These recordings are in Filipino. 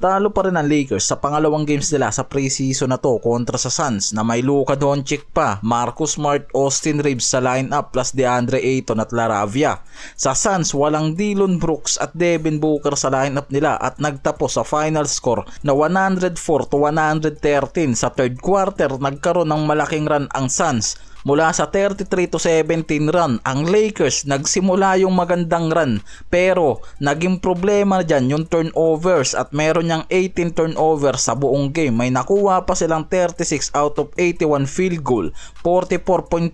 Talo pa rin ang Lakers sa pangalawang games nila sa preseason na to kontra sa Suns na may Luka Doncic pa, Marcus Smart, Austin Reeves sa lineup plus DeAndre Ayton at LaRavia. Sa Suns walang Dillon Brooks at Devin Booker sa lineup nila at nagtapos sa final score na 104-113. Sa third quarter nagkaroon ng malaking run ang Suns. Mula sa 33-17 run, ang Lakers nagsimula yung magandang run pero naging problema dyan yung turnovers at meron niyang 18 turnovers sa buong game. May nakuha pa silang 36 out of 81 field goal, 44.4%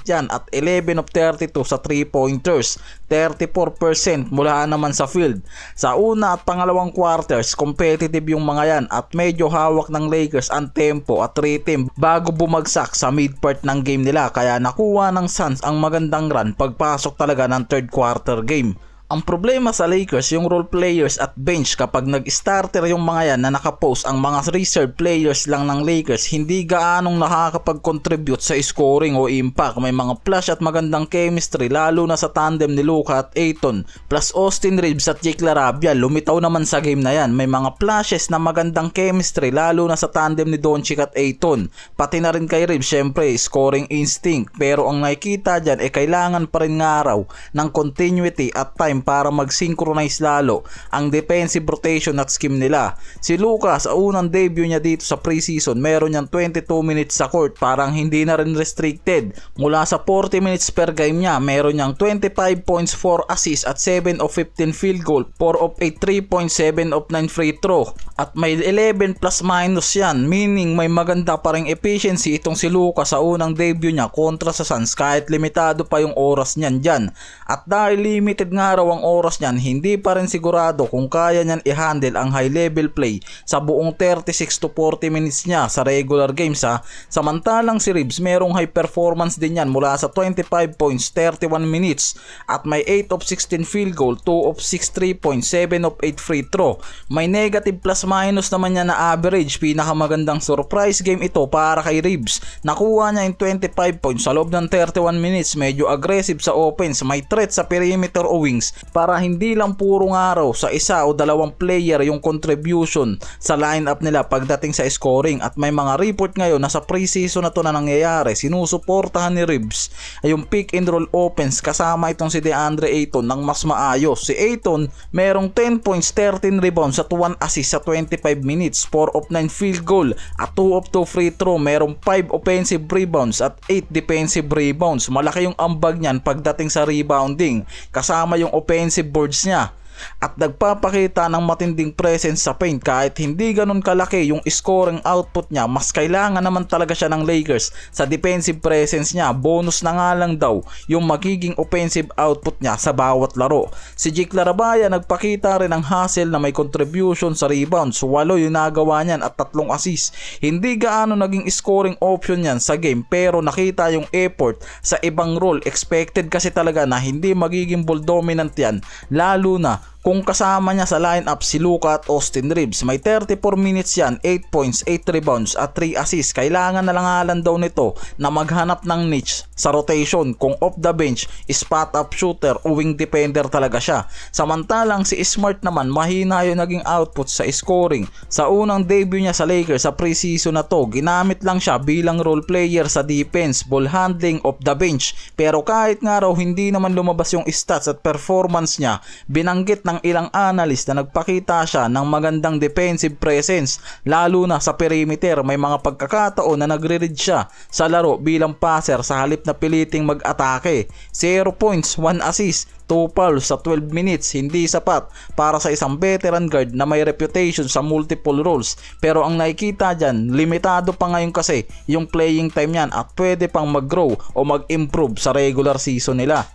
yan at 11 of 32 sa 3-pointers, 34% mula naman sa field. Sa una at pangalawang quarters, competitive yung mga yan at medyo hawak ng Lakers ang tempo at rhythm bago bumagsak sa mid part ng game nila, kaya nakuha ng Suns ang magandang run pagpasok talaga ng third quarter game. Ang problema sa Lakers yung role players at bench. Kapag nag-starter yung mga yan na nakapost, ang mga reserve players lang ng Lakers hindi gaanong nakakapag-contribute sa scoring o impact. May mga flash at magandang chemistry lalo na sa tandem ni Luka at Ayton plus Austin Reeves at Jake LaRavia. Lumitaw naman sa game na yan. May mga flashes na magandang chemistry lalo na sa tandem ni Doncic at Ayton. Pati na rin kay Reeves, syempre scoring instinct, pero ang nakikita dyan kailangan pa rin nga raw ng continuity at time para mag-synchronize lalo ang defensive rotation at scheme nila. Si Luka sa unang debut niya dito sa preseason meron niyang 22 minutes sa court, parang hindi na rin restricted. Mula sa 40 minutes per game niya meron niyang 25 points, 4 assists at 7 of 15 field goal, 4 of 8 3-point, 7 of 9 free throw at may 11 plus minus yan, meaning may maganda pa ring efficiency itong si Luka sa unang debut niya kontra sa Suns kahit limitado pa yung oras niyan dyan. At dahil limited nga raw ang oras niyan, hindi pa rin sigurado kung kaya niyan i-handle ang high level play sa buong 36 to 40 minutes niya sa regular games ha. Samantalang si Reeves merong high performance din yan mula sa 25 points, 31 minutes at may 8 of 16 field goal, 2 of 6 3-point, 7 of 8 free throw. May negative plus minus naman niya na average. Pinakamagandang surprise game ito para kay Reeves. Nakuha niya yung 25 points sa loob ng 31 minutes. Medyo aggressive sa offense, may threat sa perimeter o wings para hindi lang purong araw sa isa o dalawang player yung contribution sa lineup nila pagdating sa scoring. At may mga report ngayon na sa preseason na to na nangyayari, sinusuportahan ni Reeves ay yung pick and roll offense kasama itong si DeAndre Ayton ng mas maayos. Si Ayton merong 10 points, 13 rebounds at 1 assist sa 25 minutes, 4 of 9 field goal at 2 of 2 free throw, merong 5 offensive rebounds at 8 defensive rebounds. Malaki yung ambag niyan pagdating sa rebounding kasama yung offensive boards niya at nagpapakita ng matinding presence sa paint. Kahit hindi ganun kalaki yung scoring output niya, mas kailangan naman talaga siya ng Lakers sa defensive presence niya. Bonus na nga lang daw yung magiging offensive output niya sa bawat laro. Si Jake LaRavia nagpakita rin ng hustle na may contribution sa rebounds, 8 yung nagawa niyan at 3 assists. Hindi gaano naging scoring option niyan sa game pero nakita yung effort sa ibang role. Expected kasi talaga na hindi magiging ball dominant yan, lalo na kung kasama niya sa lineup si Luka at Austin Reeves. May 34 minutes yan, 8 points, 8 rebounds at 3 assists. Kailangan na lang daw nito na maghanap ng niche sa rotation. Kung off the bench, spot up shooter o wing defender talaga siya. Samantalang si Smart naman, mahina yung naging output sa scoring. Sa unang debut niya sa Lakers sa preseason na to, ginamit lang siya bilang role player sa defense, ball handling, off the bench. Pero kahit nga raw hindi naman lumabas yung stats at performance niya, binanggit ng ilang analyst na nagpakita siya ng magandang defensive presence lalo na sa perimeter. May mga pagkakataon na nagre-read siya sa laro bilang passer sa halip na piliting mag-atake. 0 points, 1 assist, 2 fouls sa 12 minutes, hindi sapat para sa isang veteran guard na may reputation sa multiple roles. Pero ang nakikita dyan, limitado pa ngayon kasi yung playing time yan at pwede pang mag-grow o mag-improve sa regular season nila.